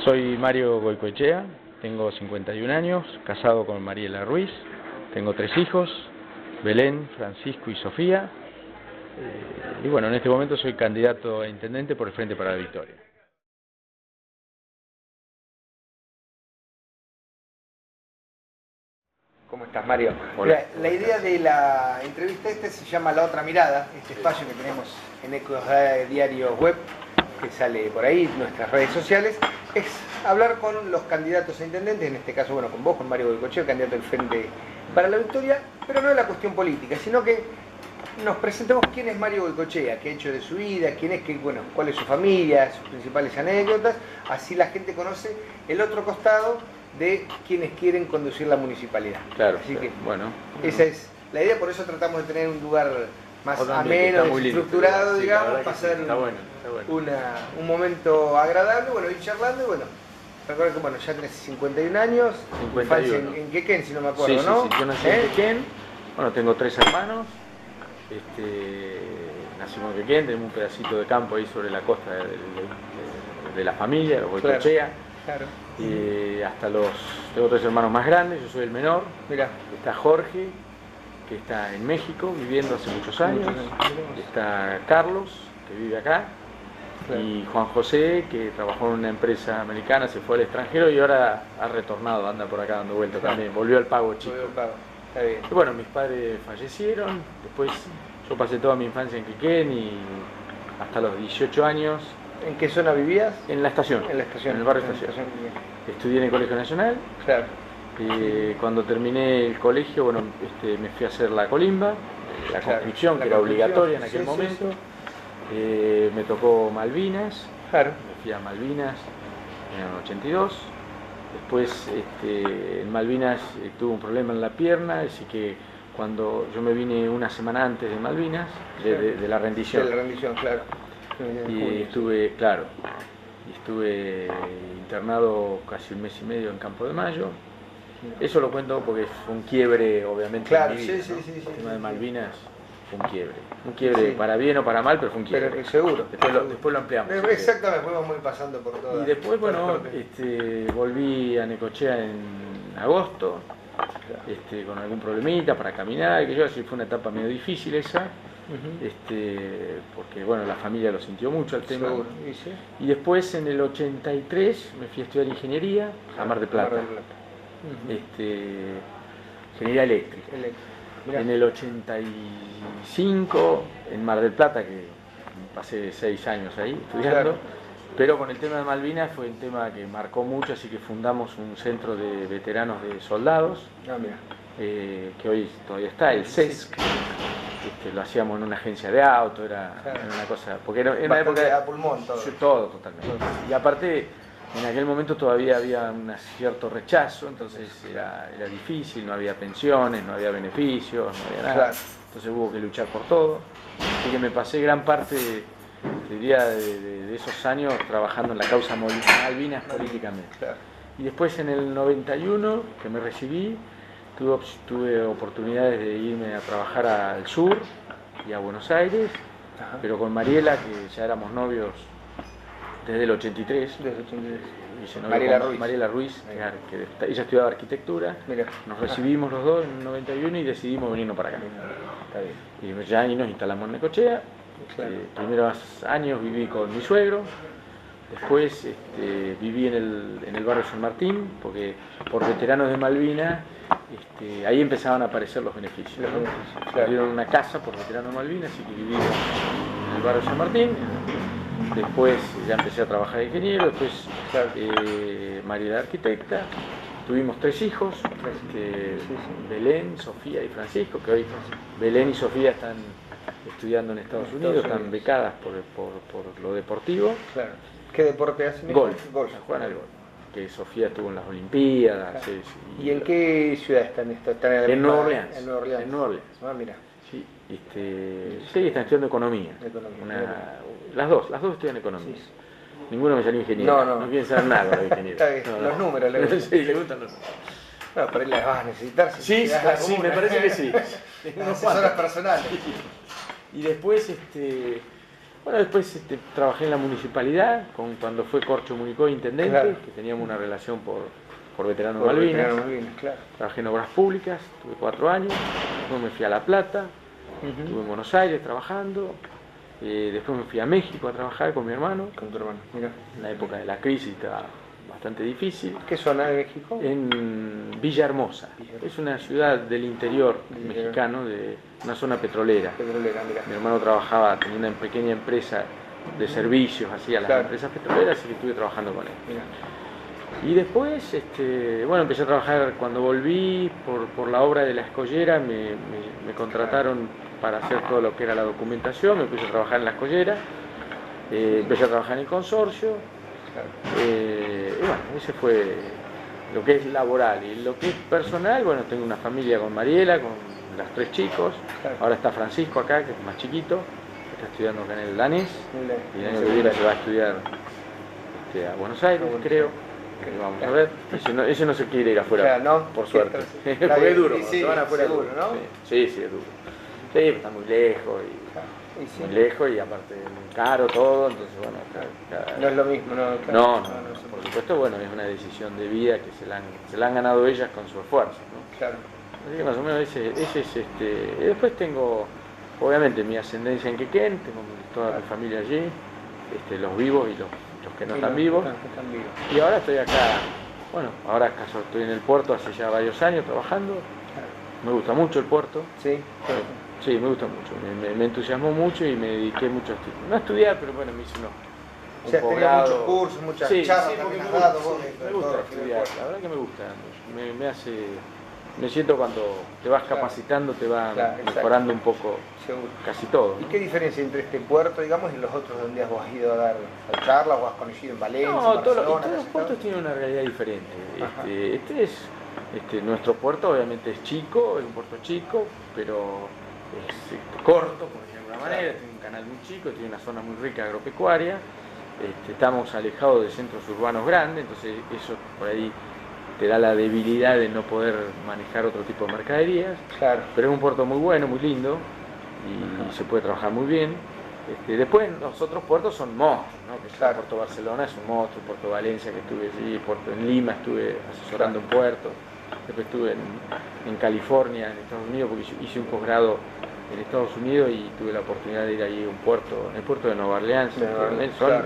Soy Mario Goicoechea, tengo 51 años, casado con Mariela Ruiz, tengo 3 hijos, Belén, Francisco y Sofía, y bueno, en este momento soy candidato a intendente por el Frente para la Victoria. ¿Cómo estás, Mario? Hola. Mira, la idea de la entrevista se llama La Otra Mirada, este espacio que tenemos en Ecos Diario Web, que sale por ahí, nuestras redes sociales, es hablar con los candidatos a intendentes, en este caso, bueno, con vos, con Mario Goicoechea, candidato del Frente para la Victoria, pero no de la cuestión política, sino que nos presentemos quién es Mario Goicoechea, qué ha hecho de su vida, cuál es su familia, sus principales anécdotas, así la gente conoce el otro costado de quienes quieren conducir la municipalidad. Claro, así que bueno. Esa es la idea, por eso tratamos de tener un lugar más Ambiente, ameno, estructurado, sí, digamos, pasar un momento agradable, bueno, ir charlando y bueno. Recuerda que bueno, ya tenés 51 años, 51. En Quequén, si no me acuerdo, sí, ¿no? Sí, yo nací en Quequén, bueno, tengo 3 hermanos, nacimos en Quequén, tenemos un pedacito de campo ahí sobre la costa de la familia, los Goicoechea. Claro. Y tengo 3 hermanos más grandes, yo soy el menor. Mirá. Está Jorge, que está en México viviendo hace muchos años. Está Carlos, que vive acá. Claro. Y Juan José, que trabajó en una empresa americana, se fue al extranjero y ahora ha retornado, anda por acá dando vueltas también, volvió al Pago Chico. Está bien. Y bueno, mis padres fallecieron, después yo pasé toda mi infancia en Quequén y hasta los 18 años. ¿En qué zona vivías? En la estación. En la estación. En el barrio Estación. Estudié en el Colegio Nacional. Claro. Cuando terminé el colegio, bueno, me fui a hacer la colimba, la conscripción, que era obligatoria en aquel momento. Me tocó Malvinas. Claro. Me fui a Malvinas en el 82. Después en Malvinas tuve un problema en la pierna, así que cuando yo me vine una semana antes de Malvinas, de la rendición. De la rendición, claro. Y estuve internado casi un mes y medio en Campo de Mayo. Eso lo cuento porque fue un quiebre, obviamente, claro, en mi vida, sí. El tema de Malvinas fue un quiebre para bien o para mal, pero fue un quiebre. Pero seguro. Después lo ampliamos. Exactamente, fuimos muy pasando por todo. Y después, bueno, volví a Necochea en agosto, con algún problemita para caminar, que así fue una etapa medio difícil esa. Porque bueno, la familia lo sintió mucho el tema. Y después en el 83 me fui a estudiar ingeniería a Mar del Plata. Ingeniería eléctrica. En el 85 en Mar del Plata, que pasé 6 años ahí estudiando, pero con el tema de Malvinas fue un tema que marcó mucho, así que fundamos un centro de veteranos de soldados, que hoy todavía está, el CESC. Lo hacíamos en una agencia de auto, era una cosa, porque era una época a pulmón todo. Todo totalmente. Y aparte, en aquel momento todavía había un cierto rechazo, entonces era difícil, no había pensiones, no había beneficios, no había nada. Entonces hubo que luchar por todo. Así que me pasé gran parte, diría, de esos años trabajando en la causa Malvinas políticamente. Y después en el 91, que me recibí, tuve oportunidades de irme a trabajar al sur y a Buenos Aires, pero con Mariela, que ya éramos novios desde el 83. Mariela Ruiz, que ella estudiaba arquitectura. Nos recibimos los dos en el 91 y decidimos venirnos para acá. Y ya ahí nos instalamos en Necochea. Primeros años viví con mi suegro. Después viví en el barrio San Martín, porque por veteranos de Malvinas, ahí empezaban a aparecer los beneficios. Nos dieron una casa por veteranos de Malvinas, así que viví en el barrio San Martín. Después ya empecé a trabajar de ingeniero, después María de arquitecta. Tuvimos 3 hijos, Belén, Sofía y Francisco, que hoy Belén y Sofía están estudiando en Estados Unidos, están becadas por lo deportivo. ¿Qué deporte hacen? Golf. Juegan al golf. Que Sofía estuvo en las Olimpiadas. ¿Y en qué ciudad están? En Nueva Orleans. En Nueva Orleans. En Nueva Orleans. Mira. Sí, están estudiando economía. Las dos estudian economía. Ninguno me salió ingeniero. No quieren saber nada de ingeniero. Está bien. Los números le gustan. Sí, le gustan los números. No, pero él las vas a necesitar. Sí, me parece que sí. Asesoras personales. Y después, Bueno, después trabajé en la municipalidad, cuando fue Corcho Municoy intendente, Claro. que teníamos una relación por veteranos Por Malvinas. Veterano Malvinas, claro. Trabajé en obras públicas, tuve 4 años, después me fui a La Plata, estuve en Buenos Aires trabajando, después me fui a México a trabajar con mi hermano, Con tu hermano, mira. en la época de la crisis estaba bastante difícil, ¿Qué zona de México? en Villahermosa. Es una ciudad del interior mexicano, de una zona petrolera. Petrolera, mira. Mi hermano trabajaba, tenía una pequeña empresa de servicios, hacía las Claro. empresas petroleras, así que estuve trabajando con él. Mira. Y después, bueno, empecé a trabajar cuando volví por la obra de La Escollera, me contrataron para hacer todo lo que era la documentación, me puse a trabajar en La Escollera, empecé a trabajar en el consorcio, Claro. y bueno, ese fue lo que es laboral. Y lo que es personal, bueno, tengo una familia con Mariela, con los 3 chicos, Claro. ahora está Francisco acá, que es más chiquito, que está estudiando acá en el danés, Mira. y el año que viene se va a estudiar a Buenos Aires, creo. Vamos a ver, ese no se quiere ir afuera, Claro, ¿no? por suerte. Está Porque bien. es duro, Y cuando sí, se van afuera es seguro, duro, ¿no? Sí, es duro. Sí, está muy lejos, Y sí. muy lejos y aparte muy caro todo, entonces bueno, No es lo mismo, ¿no? Claro. no, se por puede. supuesto, bueno, es una decisión de vida que se la han ganado ellas con su esfuerzo, ¿no? Claro. Así que más o menos ese es y después tengo, obviamente, mi ascendencia en Quequén, tengo toda mi familia allí, los vivos y los que no están vivos. Están vivos. Y ahora estoy acá, bueno, ahora acaso estoy en el puerto hace ya varios años trabajando. Me gusta mucho el puerto. Sí. Sí, me gusta mucho. Me entusiasmó mucho y me dediqué mucho a estudiar. No a estudiar, pero bueno, me hice un O sea, has tenido posgrado. muchos cursos, muchas Sí, charlas sí, porque también me has dado gusta, vos. sí, de me todo gusta lo que estudiar, importa. la verdad que me gusta. Me hace, me siento cuando te vas Claro. capacitando, te va Claro, exacto. mejorando un poco Seguro. casi todo. ¿Y qué diferencia entre este puerto, digamos, y los otros donde vos has ido a dar charlas o has conocido en Valencia, en No, todos Barcelona? los puertos tienen una realidad diferente. Ajá. Nuestro puerto obviamente es chico, es un puerto chico, pero es corto, por decirlo de alguna manera, tiene un canal muy chico, tiene una zona muy rica agropecuaria, estamos alejados de centros urbanos grandes, entonces eso por ahí te da la debilidad de no poder manejar otro tipo de mercaderías, Claro. pero es un puerto muy bueno, muy lindo y se puede trabajar muy bien. Después los otros puertos son monstruos, ¿no? Que Claro. Puerto Barcelona es un monstruo, Puerto Valencia que estuve allí, Puerto en Lima estuve asesorando en puertos, después estuve en California, en Estados Unidos, porque hice un posgrado en Estados Unidos y tuve la oportunidad de ir allí a un puerto, en el puerto de Nueva Orleans, Claro.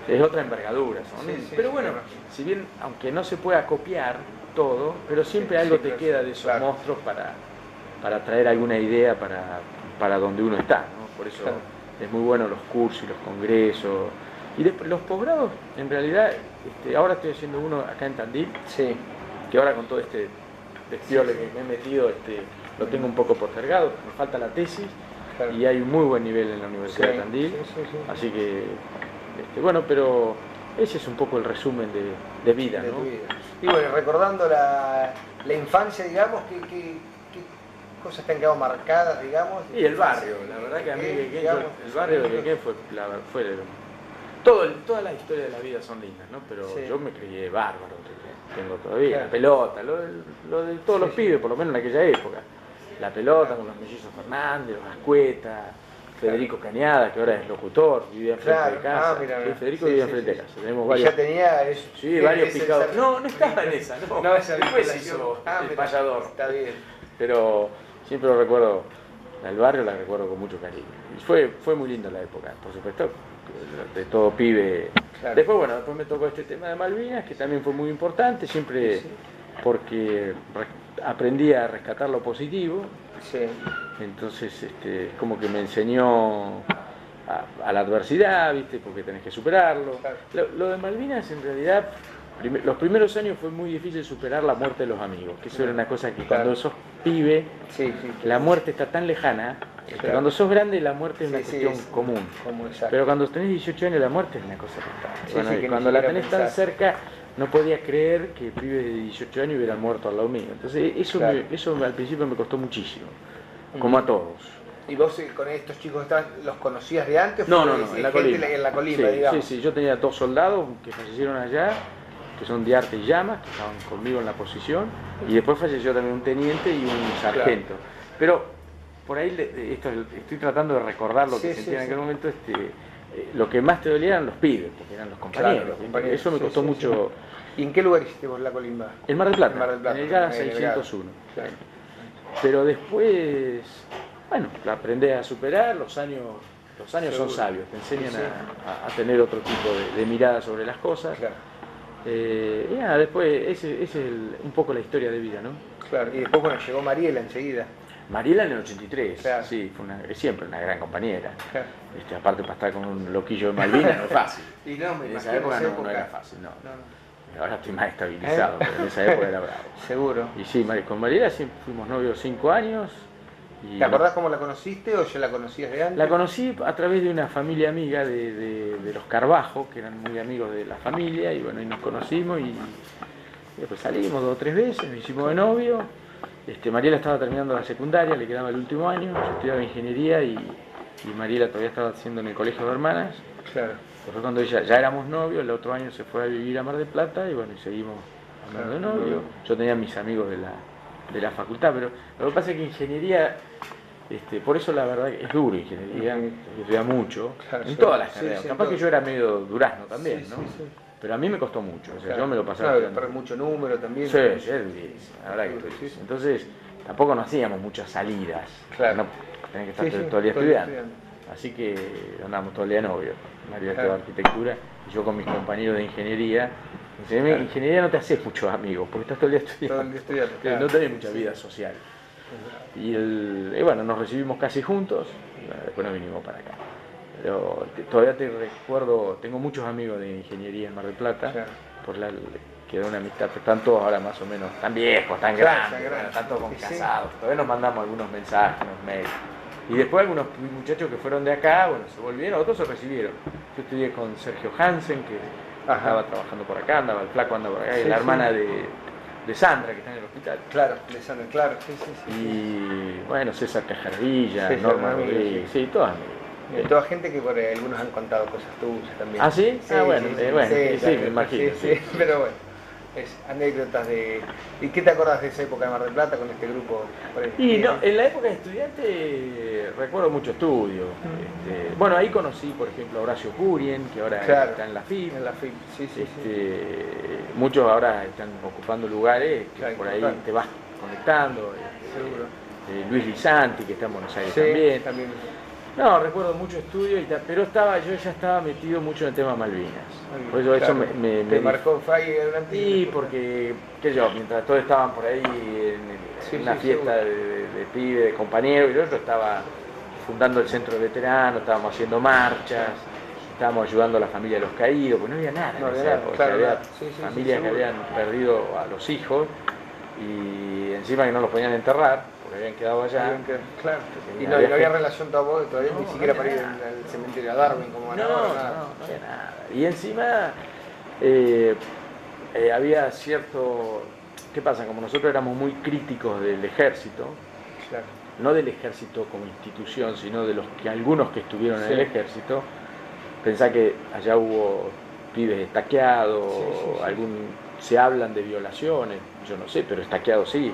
es otra envergadura, Sí, pero bueno, claro. si bien, aunque no se pueda copiar todo, pero siempre Sí, algo sí, te claro, queda de esos claro. monstruos para traer alguna idea para donde uno está, ¿no? Por eso Claro. es muy bueno los cursos y los congresos. Y después, los posgrados, en realidad, ahora estoy haciendo uno acá en Tandil, Sí. que ahora con todo este despiole que me he metido, lo tengo un poco postergado, me falta la tesis, Claro. y hay un muy buen nivel en la Universidad de Tandil, Sí. así que, bueno, pero ese es un poco el resumen de vida, De ¿no? tu vida. Y bueno, recordando la infancia, digamos, ¿qué cosas te han quedado marcadas, digamos? Y el barrio, la verdad que a mí Quequén, digamos, el barrio de Quequén fue todas las historias de la vida son lindas, ¿no? Pero Sí. yo me crié bárbaro, tengo todavía Claro. la pelota, lo de todos los Sí. pibes, por lo menos en aquella época. La pelota con los mellizos Fernández, los Ascueta, Federico Cañada, que ahora es locutor, vivía enfrente Claro. de casa. Mira, Sí, Federico sí, vivía sí, enfrente sí. de casa. Tenemos Y varios. ya tenía eso. Sí, varios ese- picados. esa- No estaba en esa, no. No, esa Después vinculación. hizo el mira, payador. Está bien. Pero siempre lo recuerdo, el barrio la recuerdo con mucho cariño. Y fue muy linda la época, por supuesto, de todo pibe. Claro. Después, bueno, después me tocó este tema de Malvinas, que también fue muy importante, siempre Sí. porque aprendí a rescatar lo positivo, Sí. entonces como que me enseñó a la adversidad, ¿viste? Porque tenés que superarlo. Claro. Lo de Malvinas, en realidad, los primeros años fue muy difícil superar la muerte de los amigos, que eso era una cosa que Claro. cuando sos pibe, Sí. la muerte está tan lejana, que Claro. cuando sos grande la muerte es Sí, una sí, cuestión es común. como exacto. Pero cuando tenés 18 años la muerte es una cosa total. Sí, Bueno, sí, y que cuando ni la siquiera tenés tan pensás. cerca, no podía creer que pibes de 18 años hubieran muerto al lado mío. Entonces Claro. eso al principio me costó muchísimo, como a todos. ¿Y vos con estos chicos los conocías de antes? No, ¿Fue en la gente Colima. En la Colima, Sí, digamos. sí, yo tenía 2 soldados que fallecieron allá, que son Diarte y Llamas, que estaban conmigo en la posición, y después falleció también un teniente y un sargento. Pero por ahí, estoy tratando de recordar lo que Sí, sentí sí, en aquel sí. momento, lo que más te dolía eran los pibes, porque eran los compañeros. Claro, los compañeros. Eso me costó mucho. ¿Y en qué lugar hiciste vos la colimba? En Mar del Plata, En Mar del Plata, en el GADA en el 601. Claro. Pero después, bueno, la aprendí a superar, los años son sabios, te enseñan a tener otro tipo de mirada sobre las cosas. Claro. Y nada, después, ese es un poco la historia de vida, ¿no? Claro, y después, bueno, llegó Mariela enseguida. Mariela en el 83, claro. sí, fue siempre una gran compañera. Claro. Aparte para estar con un loquillo de Malvinas no es fácil. Y no, me en imagino esa época no era fácil, no. Ahora estoy más estabilizado, pero en esa época era bravo. Seguro. Y sí, con Mariela sí, fuimos novios 5 años. Y ¿te acordás cómo la conociste o ya la conocías de antes? la conocí a través de una familia amiga de los Carbajo, que eran muy amigos de la familia, y bueno, y nos conocimos y después salimos 2 o 3 veces, nos hicimos de novio. Mariela estaba terminando la secundaria, le quedaba el último año, yo estudiaba ingeniería y Mariela todavía estaba haciendo en el colegio de hermanas. Claro. Fue cuando ya éramos novios, el otro año se fue a vivir a Mar del Plata y bueno, y seguimos hablando de novio. Yo tenía mis amigos de la facultad, pero lo que pasa es que ingeniería, por eso la verdad es duro ingeniería, estudia mucho, claro, en todas las sí, carreras. sí, Capaz que yo era medio durazno también, sí, ¿no? sí. Pero a mí me costó mucho, o sea, Claro. yo me lo pasaba Claro, estudiando. pero mucho número también. Sí, es durísimo, la verdad que es Sí, durísimo. sí. Entonces, tampoco nos hacíamos muchas salidas, Claro. no tenés que estar Sí, todo el día todo estudiando. Así que andábamos todo el día novio. María estudiaba arquitectura y yo con mis compañeros de ingeniería. En ingeniería no te haces muchos amigos porque estás todo el día estudiando. Todo el día estudiando, claro. No tenés mucha vida social. Y bueno, nos recibimos casi juntos y bueno, después nos vinimos para acá. Pero todavía te recuerdo, tengo muchos amigos de ingeniería en Mar del Plata, Claro. quedó una amistad, pero están todos ahora más o menos tan viejos, tan grandes, bueno, están todos Sí. casados. Todavía nos mandamos algunos mensajes, unos mails. Y después algunos muchachos que fueron de acá, bueno, se volvieron, otros se recibieron. Yo estudié con Sergio Hansen, que estaba trabajando por acá, el flaco anda por acá, y la hermana de Sandra, que está en el hospital. Claro, de Sandra, claro, sí. Y bueno, César Cajarvilla, César, Norma amigo, Rodríguez, sí, todos amigos. Toda gente que por ahí, algunos han contado cosas tuyas también. ¿Ah, sí? Bueno, sí, claro, me imagino. Sí, pero bueno, es anécdotas de... ¿Y qué te acordás de esa época de Mar del Plata con este grupo? Y no, en la época de estudiante recuerdo mucho estudio. Bueno, ahí conocí, por ejemplo, a Horacio Curien, que ahora está en la FIP. En la FIP, sí. Muchos ahora están ocupando lugares que por ahí te vas conectando. Seguro. Luis Lisanti, que está en Buenos Aires también. No, recuerdo mucho estudio, pero yo ya estaba metido mucho en el tema Malvinas. Por eso Claro. me ¿Te marcó Fay durante? Sí, porque, mientras todos estaban por ahí en una fiesta de pibes, de compañeros, y yo estaba fundando el centro de veteranos, estábamos haciendo marchas, estábamos ayudando a la familia de los caídos, porque no había nada en esa época. Claro, había familias que habían perdido a los hijos y encima que no los podían enterrar, porque habían quedado allá. Claro. Y no había relación todavía ni siquiera para ir al cementerio a Darwin como van ahora. No había nada. Y encima había cierto... ¿Qué pasa? Como nosotros éramos muy críticos del ejército, Claro. no del ejército como institución, sino de algunos que estuvieron en el ejército, pensá que allá hubo pibes estaqueados, se hablan de violaciones, yo no sé, pero estaqueado sí,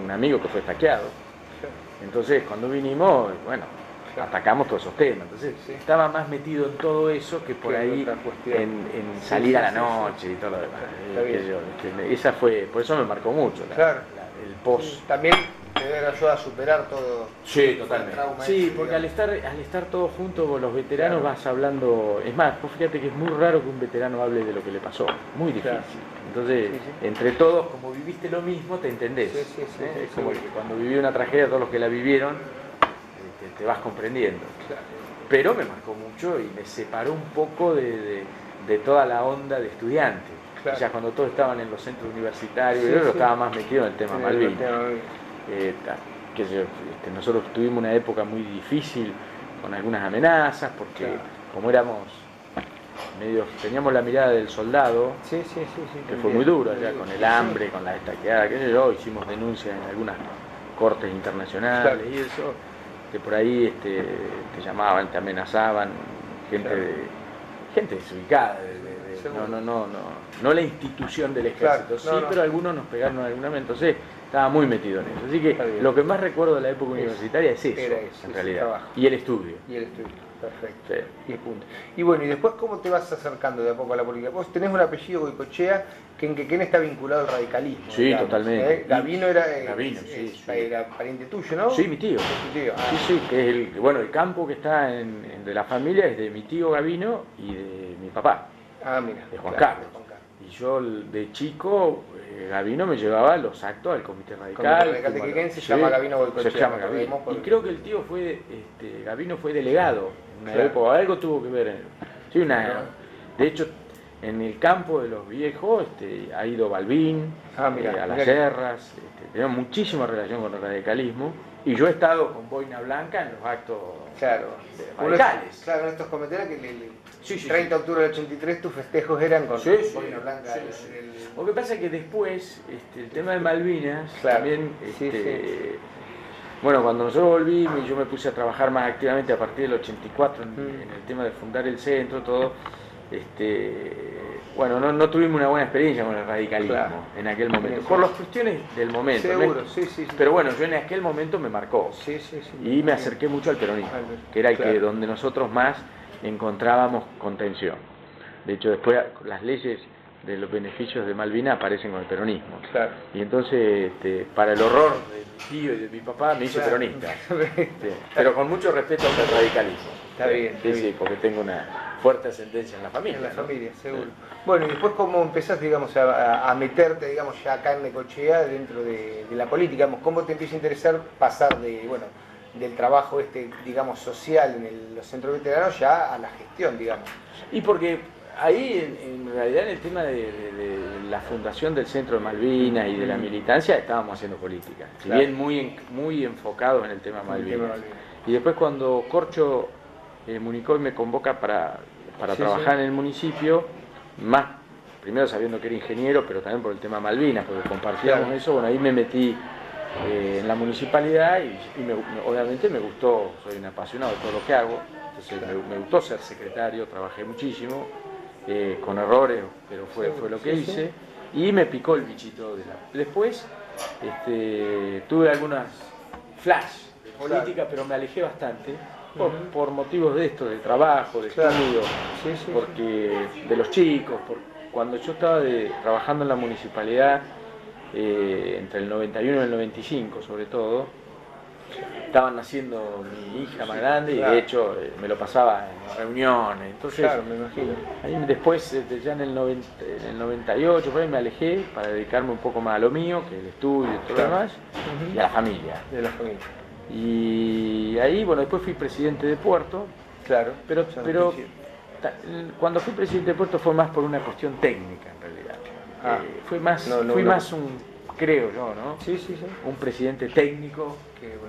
un amigo que fue estaqueado. Entonces cuando vinimos, bueno, atacamos todos esos temas, entonces estaba más metido en todo eso que por ahí en salir a la noche y todo lo demás. Esa fue, por eso me marcó mucho el post. También te debe ayudar a superar todo. Sí, totalmente. Sí, porque al estar todos juntos los veteranos vas hablando, es más, vos fíjate que es muy raro que un veterano hable de lo que le pasó, muy difícil. Entonces, entre todos, como viviste lo mismo, te entendés. Es como que cuando viví una tragedia, todos los que la vivieron, te vas comprendiendo. Pero me marcó mucho y me separó un poco de toda la onda de estudiante. Ya cuando todos estaban en los centros universitarios, yo estaba más metido en el tema Malvinas. Nosotros tuvimos una época muy difícil con algunas amenazas, porque como éramos teníamos la mirada del soldado, que fue muy duro allá con el hambre, con la estaqueada, hicimos denuncias en algunas cortes internacionales y eso, que por ahí te llamaban, te amenazaban, gente desubicada, no la institución del ejército, pero algunos nos pegaron en algún momento, entonces estaba muy metido en eso. Así que lo que más recuerdo de la época universitaria es eso, en realidad, y el estudio. Perfecto. Sí. 10 puntos. Y bueno, y después, ¿cómo te vas acercando de a poco a la política? Vos tenés un apellido Goicoechea que en Quequén está vinculado al radicalismo. Sí, digamos, totalmente. Gavino era, Gavino, sí. era pariente tuyo, ¿no? Sí, mi tío. Es tu tío. Ah. Sí, sí, que es el campo que está de la familia es de mi tío Gavino y de mi papá, Ah, mira. de Juan claro, Carlos. de Juan Carlos. Y yo de chico, Gavino me llevaba a los actos del Comité Comité Radical. Radical de Quequén se Sí, llama Gavino Goicoechea. se llama Gavino. Porque- Y creo que el tío Gavino fue delegado en una Claro. época, algo tuvo que ver. Sí, de hecho, en el campo de los viejos ha ido Balbín, Ah, mirá, a las mirá. guerras, tenemos muchísima relación con el radicalismo. Y yo he estado con Boina Blanca en los actos Claro. radicales. Claro, en estos comentarios que Sí, sí, 30 de octubre del 83 tus festejos eran con Sí, sí, Boina Blanca. sí, sí. Lo que pasa es que después, el tema de Malvinas, Claro. también, Sí, bueno, cuando nosotros volvimos y yo me puse a trabajar más activamente a partir del 84 en el tema de fundar el centro, todo, bueno, no tuvimos una buena experiencia con el radicalismo Claro. en aquel momento, Sí, por sí. las cuestiones del momento. Seguro, ¿no? sí. Pero bueno, yo en aquel momento me marcó Sí, sí. y me acerqué mucho al peronismo, que era donde nosotros más encontrábamos contención. De hecho, después las leyes de los beneficios de Malvinas aparecen con el peronismo. Claro. Y entonces, para el horror de mi tío y de mi papá, me hice peronista. Sí, pero con mucho respeto al radicalismo. Está bien. Sí, porque tengo una fuerte ascendencia en la familia. En la ¿no? familia, seguro. Sí. Bueno, y después cómo empezás, digamos, a meterte, digamos, ya acá en Necochea dentro de la política, digamos, cómo te empieza a interesar pasar del trabajo digamos, social en los centros veteranos ya a la gestión, digamos. Y porque ahí, en realidad, en el tema de la fundación del Centro de Malvinas y de la militancia, estábamos haciendo política. Si Claro. bien muy enfocados en el tema El Malvinas. tema Malvinas. Y después cuando Corcho Municoy me convoca para Sí, trabajar sí. en el municipio, primero sabiendo que era ingeniero, pero también por el tema Malvinas, porque compartíamos Claro. eso, bueno, ahí me metí en la municipalidad y obviamente me gustó, soy un apasionado de todo lo que hago, entonces me gustó ser secretario, trabajé muchísimo, con errores, pero fue lo que hice, y me picó el bichito Después tuve algunas flash de política, pero me alejé bastante por motivos de esto, de trabajo, de Claro. estudio, Sí. porque de los chicos, cuando yo estaba trabajando en la municipalidad, entre el 91 y el 95 sobre todo, estaban naciendo mi hija más grande y Claro. de hecho me lo pasaba en reuniones, entonces Claro, me imagino. ahí después ya en el 98 por ahí me alejé para dedicarme un poco más a lo mío, que el estudio y todo lo Claro. demás, y a la familia. De la familia. Y ahí, bueno, después fui presidente de Puerto, Claro. pero Sí. cuando fui presidente de Puerto fue más por una cuestión técnica en realidad. Ah. Fui más creo yo, ¿no? Sí. Un presidente técnico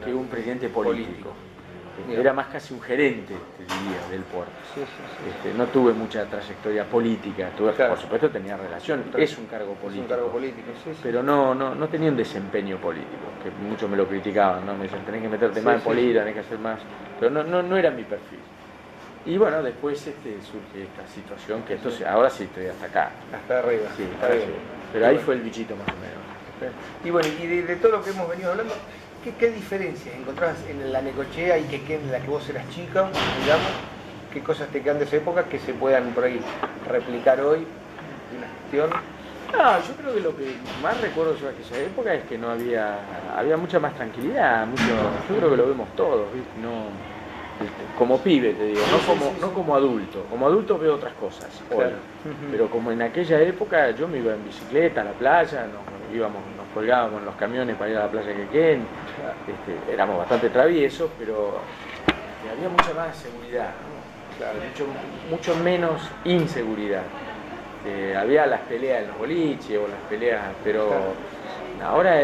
que un presidente político. Era más casi un gerente, te diría, del puerto. Sí. No tuve mucha trayectoria política, Claro. por supuesto tenía relación, es un cargo Es político. un cargo político, sí. Pero no tenía un desempeño político, que muchos me lo criticaban, ¿no? Me decían, tenés que meterte Sí, más en sí. política, tenés que hacer más, pero no era mi perfil. Y bueno, después surge esta situación, que ahora sí estoy hasta acá. Hasta arriba. Sí, está ahora bien. sí. Pero ahí Bueno. fue el bichito más o menos. Y bueno, y de todo lo que hemos venido hablando, ¿qué diferencias encontrabas en la Necochea y en la que vos eras chica, digamos? ¿Qué cosas te quedan de esa época que se puedan por ahí replicar hoy de una gestión? No, yo creo que lo que más recuerdo yo de aquella época es que había mucha más tranquilidad, yo creo que lo vemos todos, ¿viste? Como pibe te digo, no como adulto. Como adulto veo otras cosas hoy. Claro. Pero como en aquella época yo me iba en bicicleta a la playa, nos colgábamos en los camiones para ir a la playa de Quequén, éramos bastante traviesos, pero había mucha más seguridad, ¿no? Claro. mucho menos inseguridad. Había las peleas en los boliches o las peleas, pero ahora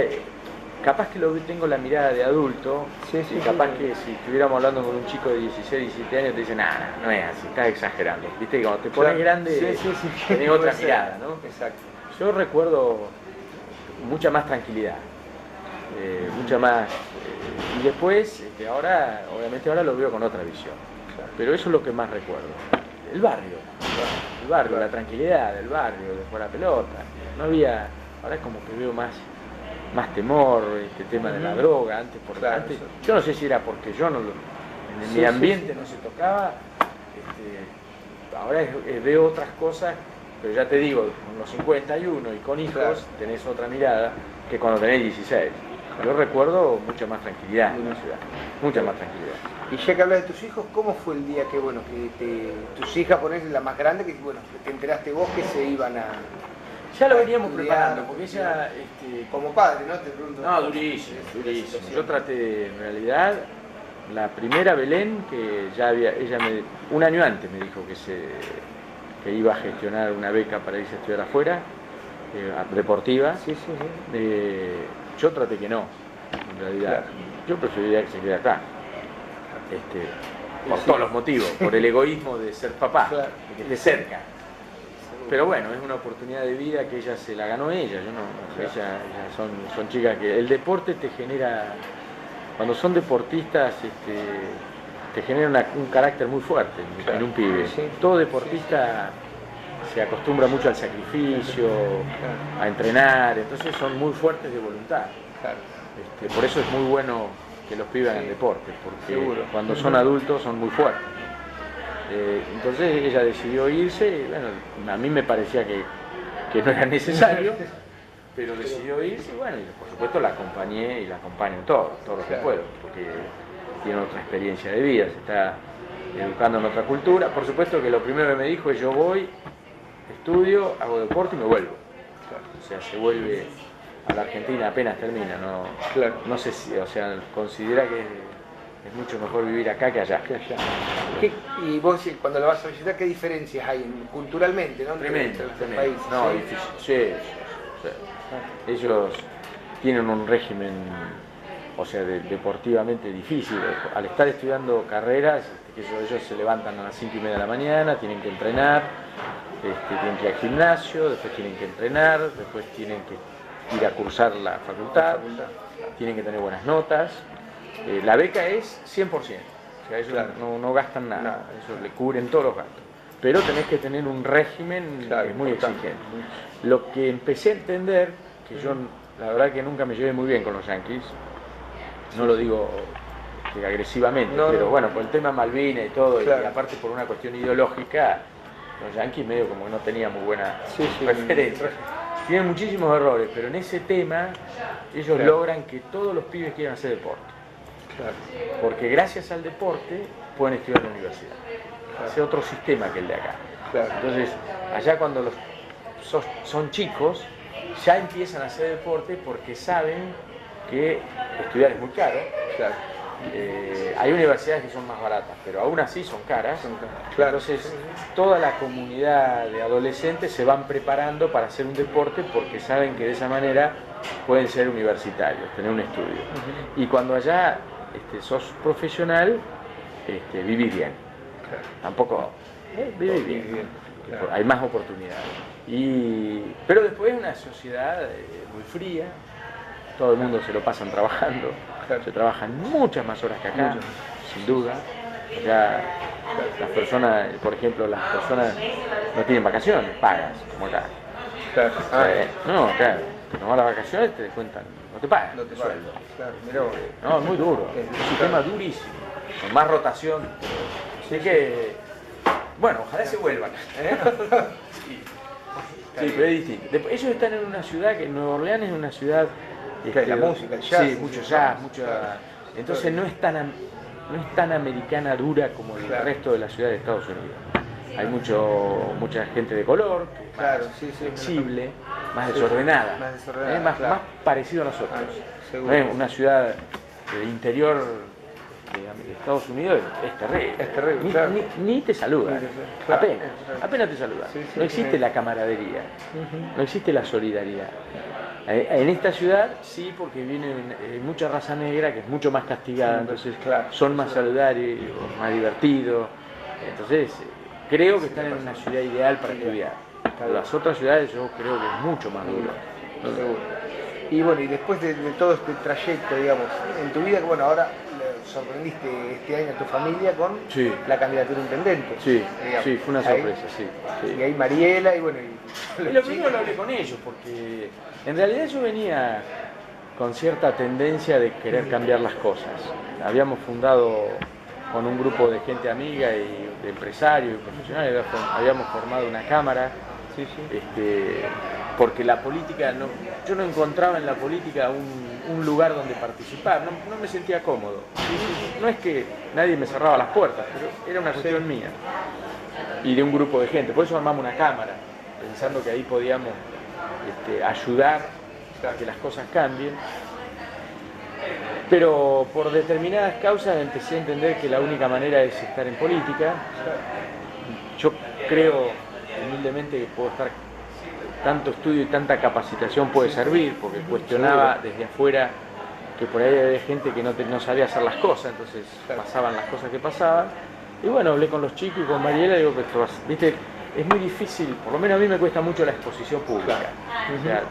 capaz que tengo la mirada de adulto, y capaz que si estuviéramos hablando con un chico de 16, 17 años te dicen, no es así, estás exagerando. Viste que cuando te pones grande tenés otra mirada, ¿no? Exacto. Yo recuerdo mucha más tranquilidad, mucha más, y después, obviamente ahora lo veo con otra visión, pero eso es lo que más recuerdo. El barrio, la tranquilidad del barrio, de jugar a la pelota, no había, ahora es como que veo más temor, este tema de la droga, antes, Claro, antes yo no sé si era porque yo en mi ambiente no se tocaba. Ahora veo otras cosas, pero ya te digo, con los 51 y con hijos tenés otra mirada que cuando tenés 16. Yo recuerdo mucha más tranquilidad en la ciudad, mucha más tranquilidad. Y ya que hablas de tus hijos, ¿cómo fue el día que, tus hijas, ponés la más grande, que te enteraste vos que se iban a... Ya lo veníamos preparando, porque ella... como padre, ¿no? Te pregunto. No, durísimo, durísimo. Yo traté, en realidad, la primera Belén, que ya había, un año antes me dijo que iba a gestionar una beca para irse a estudiar afuera, deportiva. Yo traté que no, en realidad. Yo preferiría que se quede acá. Por todos los motivos, por el egoísmo de ser papá, de que esté cerca. Pero bueno, es una oportunidad de vida que ella se la ganó ella, yo no, ella son chicas que el deporte te genera, cuando son deportistas, te genera un carácter muy fuerte en un pibe. Todo deportista se acostumbra mucho al sacrificio, a entrenar, entonces son muy fuertes de voluntad. Por eso es muy bueno que los pibes hagan deporte, porque cuando son adultos son muy fuertes. Entonces ella decidió irse, y bueno, a mí me parecía que no era necesario, pero decidió irse, y bueno, y por supuesto la acompañé y la acompaño en todo lo que puedo, porque tiene otra experiencia de vida, se está educando en otra cultura. Por supuesto que lo primero que me dijo es: yo voy, estudio, hago deporte y me vuelvo. O sea, se vuelve a la Argentina apenas termina, no sé si, o sea, considera que es mucho mejor vivir acá que allá. Y vos, cuando la vas a visitar, ¿qué diferencias hay culturalmente, ¿no? Tremendo, entre países? No, difícil. Sí. Ellos tienen un régimen, o sea, deportivamente difícil. Al estar estudiando carreras, ellos se levantan a las 5:30 de la mañana, tienen que entrenar, tienen que ir al gimnasio, después tienen que entrenar, después tienen que ir a cursar la facultad, tienen que tener buenas notas. La beca es 100%, o sea, ellos no gastan nada, eso le cubren todos los gastos. Pero tenés que tener un régimen muy exigente. Lo que empecé a entender, que yo la verdad que nunca me llevé muy bien con los yanquis, no lo digo agresivamente, pero bueno, por el tema Malvinas y todo, y aparte por una cuestión ideológica, los yanquis medio como que no tenían muy buena referencia. Tienen muchísimos errores, pero en ese tema ellos logran que todos los pibes quieran hacer deporte. Porque gracias al deporte pueden estudiar en la universidad. Es otro sistema que el de acá. Entonces, allá cuando son chicos, ya empiezan a hacer deporte porque saben que estudiar es muy caro. Hay universidades que son más baratas, pero aún así son caras. Entonces, toda la comunidad de adolescentes se van preparando para hacer un deporte porque saben que de esa manera pueden ser universitarios, tener un estudio. Y cuando allá sos profesional, vivís bien. Tampoco vivís bien. Hay más oportunidades. Pero después es una sociedad muy fría, todo el mundo se lo pasan trabajando, se trabajan muchas más horas que acá, sin duda. Acá las personas, por ejemplo, las personas no tienen vacaciones, pagas, como acá. No, acá te tomas las vacaciones, te descuentan, no te pagan el sueldo. No, es muy duro, es un sistema durísimo, con más rotación. Así que, bueno, ojalá se vuelvan. Sí, pero es distinto. Ellos están en una ciudad que Nueva Orleans es una ciudad... la música, el jazz. Sí, mucho jazz, entonces no es tan americana dura como el resto de la ciudad de Estados Unidos. Hay mucha gente de color, más flexible, más desordenada, más parecido a nosotros. No es una ciudad interior de Estados Unidos, es terrible. Ni te saludan, apenas te saludan. No existe la camaradería, no existe la solidaridad. En esta ciudad sí, porque viene mucha raza negra que es mucho más castigada, entonces son más solidarios, más divertidos. Entonces creo que están en una ciudad ideal para estudiar. Las otras ciudades yo creo que es mucho más duro. Y bueno, y después de todo este trayecto, digamos, en tu vida, bueno, ahora sorprendiste este año a tu familia con la candidatura a intendente. Sí, fue una sorpresa, sí. Y ahí Mariela, y bueno... Y lo primero lo hablé con ellos, porque en realidad yo venía con cierta tendencia de querer cambiar las cosas. Habíamos fundado con un grupo de gente amiga y de empresarios y profesionales, habíamos formado una cámara, porque la política, yo no encontraba en la política un lugar donde participar, no me sentía cómodo. No es que nadie me cerraba las puertas, pero era una cuestión mía y de un grupo de gente. Por eso armamos una cámara, pensando que ahí podíamos ayudar a que las cosas cambien. Pero por determinadas causas empecé a entender que la única manera es estar en política. Yo creo humildemente que puedo estar, tanto estudio y tanta capacitación puede servir, porque cuestionaba desde afuera que por ahí había gente que no sabía hacer las cosas, entonces pasaban las cosas que pasaban. Y bueno, hablé con los chicos y con Mariela y digo, viste, es muy difícil, por lo menos a mí me cuesta mucho la exposición pública. O sea,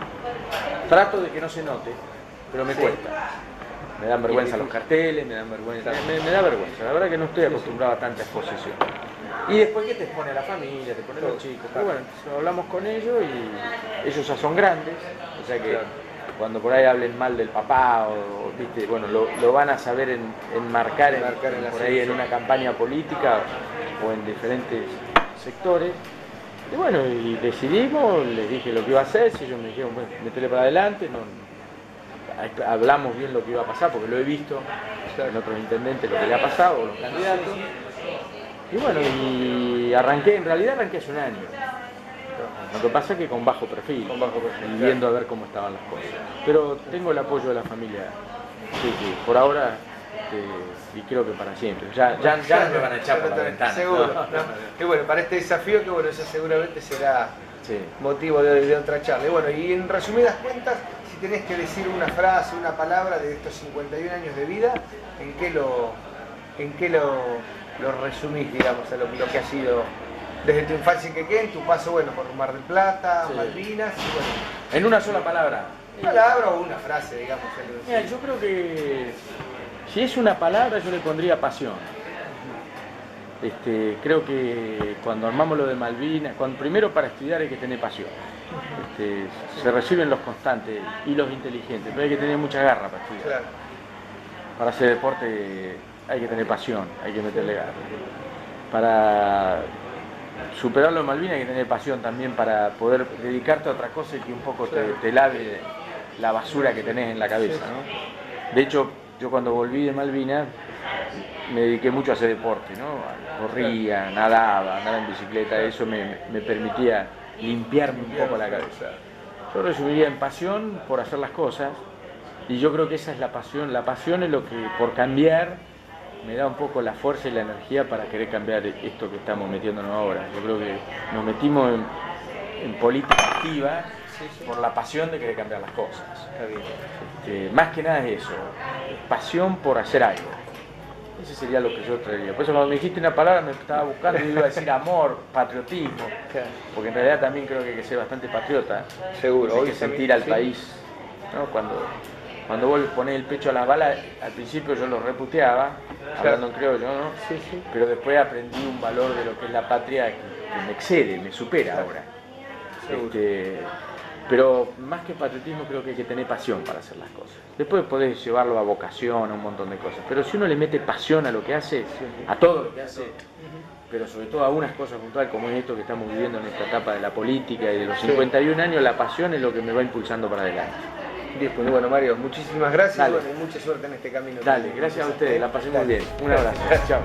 trato de que no se note, pero me cuesta. Me dan vergüenza los carteles, me dan vergüenza, me da vergüenza. La verdad que no estoy acostumbrado a tanta exposición. Y después que te expone la familia, te expone los chicos. Pero bueno, entonces hablamos con ellos y ellos ya son grandes, o sea que cuando por ahí hablen mal del papá o viste, bueno, lo van a saber enmarcar por ahí en una campaña política o en diferentes sectores. Y bueno, y decidimos, les dije lo que iba a hacer, si ellos me dijeron, bueno, métele para adelante, hablamos bien lo que iba a pasar, porque lo he visto en otros intendentes lo que le ha pasado, o los candidatos. Y bueno, en realidad arranqué hace un año. Lo que pasa es que con bajo perfil, y viendo a ver cómo estaban las cosas. Pero tengo el apoyo de la familia, sí, por ahora, y creo que para siempre. Ya no me van a echar por la ventana. Seguro. ¿No? Y bueno, para este desafío, que bueno, eso seguramente será motivo de otra charla. Y bueno, y en resumidas cuentas, si tenés que decir una frase, una palabra de estos 51 años de vida, ¿en qué lo resumís, digamos, a lo que ha sido desde tu infancia en Quequén, tu paso, bueno, por Mar del Plata, Malvinas, y bueno. En una sola palabra. ¿Una palabra o una frase, digamos? Mira, yo creo que si es una palabra yo le pondría pasión. Creo que cuando armamos lo de Malvinas, primero para estudiar hay que tener pasión. Se reciben los constantes y los inteligentes, pero hay que tener mucha garra para estudiar. Claro. Para hacer deporte hay que tener pasión, hay que meterle garra. Para superarlo en Malvinas hay que tener pasión también para poder dedicarte a otra cosa y que un poco te lave la basura que tenés en la cabeza, ¿no? De hecho, yo cuando volví de Malvinas me dediqué mucho a hacer deporte, ¿no? Corría, nadaba, andaba en bicicleta, eso me permitía limpiarme un poco la cabeza. Yo resumiría en pasión por hacer las cosas, y yo creo que esa es la pasión. La pasión es lo que, por cambiar, me da un poco la fuerza y la energía para querer cambiar esto que estamos metiéndonos ahora. Yo creo que nos metimos en política activa por la pasión de querer cambiar las cosas. Más que nada es eso, pasión por hacer algo. Ese sería lo que yo traería. Por eso cuando me dijiste una palabra me estaba buscando y iba a decir amor, patriotismo, porque en realidad también creo que hay que ser bastante patriota. Seguro. Hay que sentir al país, ¿no? Cuando vos le ponés el pecho a las balas, al principio yo lo reputeaba, hablando en criollo, ¿no? Pero después aprendí un valor de lo que es la patria que me excede, me supera ahora. Pero más que patriotismo creo que hay que tener pasión para hacer las cosas. Después podés llevarlo a vocación, a un montón de cosas, pero si uno le mete pasión a lo que hace, a todo lo que hace, pero sobre todo a unas cosas puntuales como es esto que estamos viviendo en esta etapa de la política y de los 51 años, la pasión es lo que me va impulsando para adelante. Bien, bueno, Mario, muchísimas gracias y mucha suerte en este camino. Dale, gracias a ustedes, la pasé muy bien. Un abrazo. Chao.